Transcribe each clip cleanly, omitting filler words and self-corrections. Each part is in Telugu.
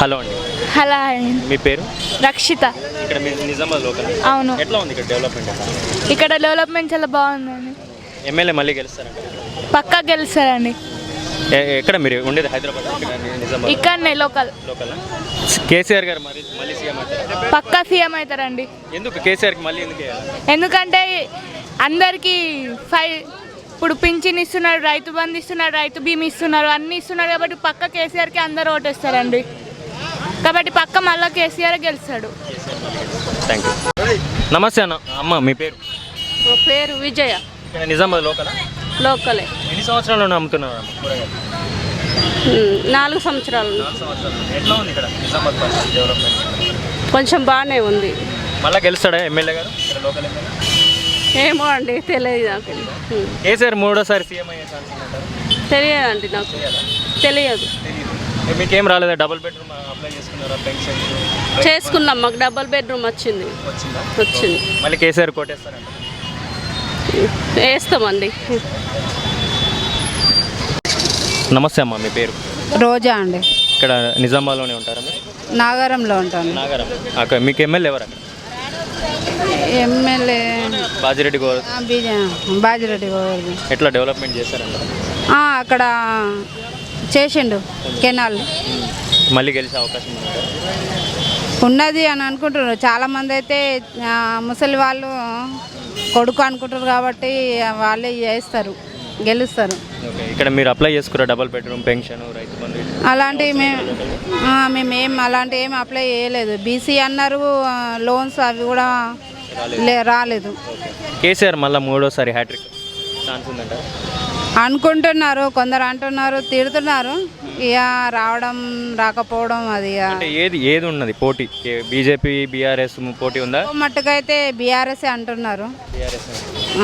హలో అండి. హలో మీ పేరు? రక్షిత. ఇక్కడ మీ నిజామాబాద్ లోకల్. అవును. ఎట్లా ఉంది ఇక్కడ డెవలప్మెంట్? ఇక్కడ డెవలప్మెంట్ చాలా బాగుందండి. ఎమ్మెల్యే మళ్ళీ గెలుస్తారంట? పక్కా గెలుస్తారండి. ఎక్కడ మీరు ఉండేది? హైదరాబాద్. నిజామాబాద్ ఇక్కడనే లోకల్. కేసీఆర్ గారు మళ్ళీ సీఎం అవుతారు? పక్కా సీఎం అవుతారండి. ఎందుకు కేసీఆర్కి మళ్ళీ ఎందుకు వేయాలి? ఎందుకంటే అందరికీ ఇప్పుడు పింఛన్ ఇస్తున్నారు, రైతు బంధు ఇస్తున్నారు, రైతు బీమా ఇస్తున్నారు, అన్నీ ఇస్తున్నారు కాబట్టి పక్క కేసీఆర్కి అందరూ ఓటేస్తారండి. కాబట్టి పక్క మళ్ళీ కేసీఆర్ గెలుస్తాడు. Thank you. నమస్తే అన్న. అమ్మ మీ పేరు? మా పేరు విజయ. ఇక్కడ నిజామాబాద్ లోకల్. లోకలే. ఎన్ని సంవత్సరాలు అమ్ముతున్నారు? 4 సంవత్సరాలు. 4 సంవత్సరాలు. ఎట్లా ఉంది ఇక్కడ నిజామాబాద్ పరిస్థితి డెవలప్మెంట్? కొంచెం బాగానే ఉంది. మళ్ళీ గెలుస్తాడా ఎమ్మెల్యే గారు ఇక్కడ లోకల్ ఎమ్మెల్యే? ఏమో అండి, తెలియదు నాకు. కేసీఆర్ మూడోసారి సీఎం అయ్యే ఛాన్స్ ఉందంటారు? తెలియదండి, నాకు తెలియదు. మీకేం రాలేదా? డబుల్ బెడ్రూమ్ అప్లై చేసుకున్నారా? పెన్షన్ చేసుకున్నాం, మాకు డబుల్ బెడ్రూమ్ వచ్చింది. వచ్చింది. మళ్ళీ కేసీఆర్ కోటేస్తారంట? వేస్తామండి. నమస్తే అమ్మ మీ పేరు? రోజా అండి. ఇక్కడ నిజామాబాద్లోనే ఉంటారా మీరు? నాగారంలో ఉంటాను. నాగారం. అక్కడ మీకు ఎమ్మెల్యే ఎవరు? అక్కడ ఎమ్మెల్యే బాజిరెడ్డి గోవర్ధన్. బాజిరెడ్డి గోవర్ధన్. ఎట్లా డెవలప్మెంట్ చేశారంట? అక్కడ చేసిండు కెనాల్. మళ్ళీ గెలిచే అవకాశం ఉందా? ఉన్నది అని అనుకుంటున్నారు చాలామంది. అయితే ముసలి వాళ్ళు కొడుకు అనుకుంటారు కాబట్టి వాళ్ళే చేస్తారు, గెలుస్తారు. ఇక్కడ మీరు apply చేసుకురా? Double bedroom, pension, Rythu Bandhu అలాంటివి మేమేం అలాంటివి ఏం అప్లై చేయలేదు. బీసీ అన్నారు, లోన్స్ అవి కూడా రాలేదు. కేసీఆర్ మళ్ళీ మూడోసారి హ్యాట్రిక్ ఛాన్స్ ఉందంట అనుకుంటున్నారు, కొందరు అంటున్నారు, తిడుతున్నారు. ఇక రావడం రాకపోవడం అది ఏది ఉన్నది పోటీ? బీజేపీ బీఆర్ఎస్ పోటీ ఉందా? మట్టుకైతే బీఆర్ఎస్ అంటున్నారు.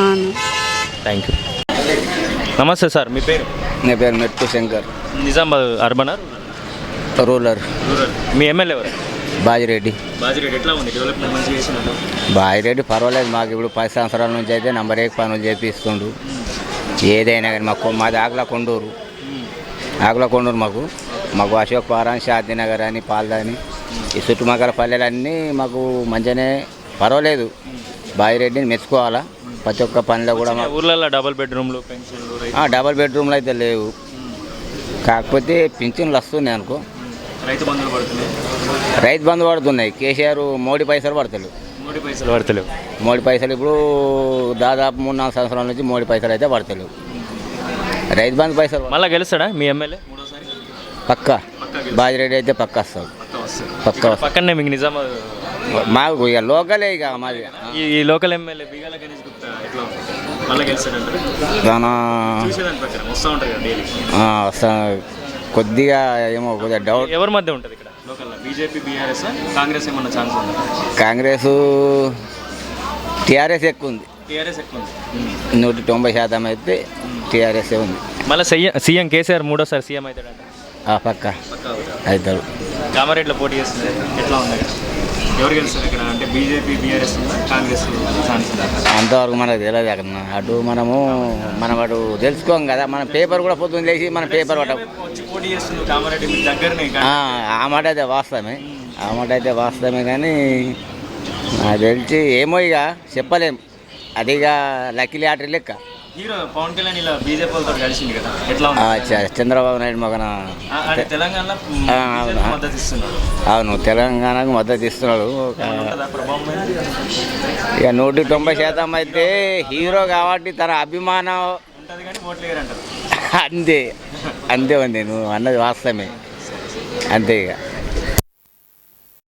అవును. Thank you. నమస్తే సార్, మీ పేరు? నా పేరు మెట్టు శంకర్. Nizamabad urban rural. మీ ఎమ్మెల్యే ఎవరు? బాజిరెడ్డి. బాజిరెడ్డి ఎట్లా ఉంది డెవలప్మెంట్? మంచిగా చేసినట్టు. బాజిరెడ్డి పర్వాలేదు. మాకు ఇప్పుడు 10 సంవత్సరాల నుంచి అయితే నంబర్ 1 పనులు చేపిస్తుండు. ఏదైనా కానీ మాది ఆకులకొండూరు. మాకు అశోక్ పారాన్, శాంతినగర్ అని, పాల్దాని, ఈ చుట్టుపక్కల పల్లెలన్నీ మాకు మంచిగానే పర్వాలేదు. బాజిరెడ్డిని మెచ్చుకోవాలా. ప్రతి ఒక్క పనిలో కూడా ఊర్లలో డబుల్ బెడ్రూమ్లు, పెన్షన్లు, డబుల్ బెడ్రూమ్లు అయితే లేవు. కాకపోతే పింఛన్లు వస్తున్నాయి అనుకో. రైతు బంధువులు పడుతున్నాయి. రైతు బంధు పడుతున్నాయి. కేసీఆర్ మోడీ పైసలు పడతలేవు. మోడీ పైసలు ఇప్పుడు దాదాపు 3-4 సంవత్సరాల నుంచి మోడీ పైసలు అయితే పడతలేవు. రైతు బంధు పైసలు మళ్ళీ గెలుస్తాడా మీ ఎమ్మెల్యే మూడోసారి? పక్కా. బాజిరెడ్డి అయితే పక్కా వస్తాడు. పక్కనే మీకు నిజామాబాద్ మాకు ఇక లోకలే. ఇక మాది ఈ లోకల్ ఎమ్మెల్యే బిగాల గణేష్ గుప్తా ఎట్లా మళ్ళీ గెలుస్తాడంటారు? వస్తా కొద్దిగా ఏమో కొద్దిగా డౌట్. ఎవరి మధ్య ఉంటుంది ఇక్కడ లోకల్లో? బీజేపీ బీఆర్ఎస్, కాంగ్రెస్ ఏమన్నా ఛాన్స్ ఉందా? కాంగ్రెస్ టీఆర్ఎస్ ఎక్కువ ఉంది. టీఆర్ఎస్ ఎక్కువ ఉంది. 190% అయితే టీఆర్ఎస్ ఉంది. మళ్ళీ సీఎం కేసీఆర్ మూడోసారి సీఎం అవుతాడంట? పక్కా అవుతాడు. కామారెడ్డిలో పోటీ చేస్తుంది. ఎట్లా ఉంది? ఎవరు గెలుస్తారు ఇక్కడ? అంటే బీజేపీ బీఆర్ఎస్ ఉందా, కాంగ్రెస్ ఛాన్స్ ఉందా? అంతవరకు మనకు తెలియదు. అక్కడ అటు మనం అటు తెలుసుకోం కదా. మన పేపర్ కూడా పొద్దున్న లేచి మన పేపర్ పోటీ చేస్తుంది కామారెడ్డి దగ్గరనే. ఆ మాట అయితే వాస్తవమే కానీ నాకు తెలిసి ఏమో ఇక చెప్పలేం. అది ఇక లక్కీ లాటరీ లెక్క. హీరో పవన్ కళ్యాణ్ ఇలా బీజేపీ వాళ్ళతో కలిసింది కదా, ఎట్లా చంద్రబాబు నాయుడు మగన తెలంగాణలో మద్దతు ఇస్తున్నాడు. అవును, తెలంగాణకు మద్దతు ఇస్తున్నాడు. ఇక 190% అయితే హీరో కాబట్టి తన అభిమానం అంతే ఉంది. నువ్వు అన్నది వాస్తవమే. అంతే ఇక